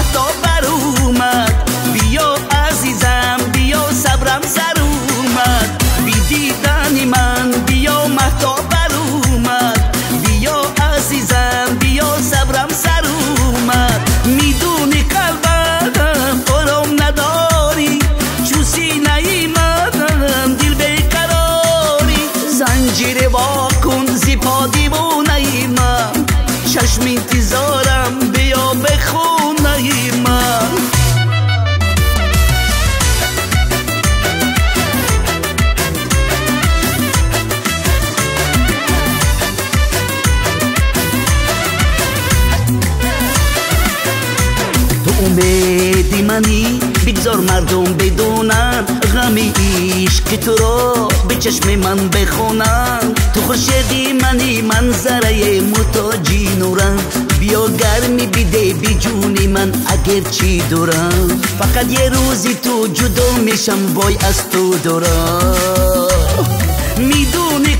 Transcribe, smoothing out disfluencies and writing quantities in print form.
مهتاب بر اومد، بیا عزیزم بیا صبرم سر اومد، بی دیدن من بیا مهتاب بر اومد، بیا عزیزم بیا صبرم سر اومد. میدونی قلبم آرام نداری، چوسی نیمدم دل بیقراری، زنجیر واکن زیپا دیوونه من، چشم انتظارم بیا بخونه من. امیدی منی بگذار مردم بدونن، غم عشق تو را به چشم من بخونن. تو خورشیدی منی منظره محتاجی نورم، بیا گرمی بده بی جونی من اگر چی دورم. فقط یه روزی تو جدا میشم وای از تو دورم. میدونی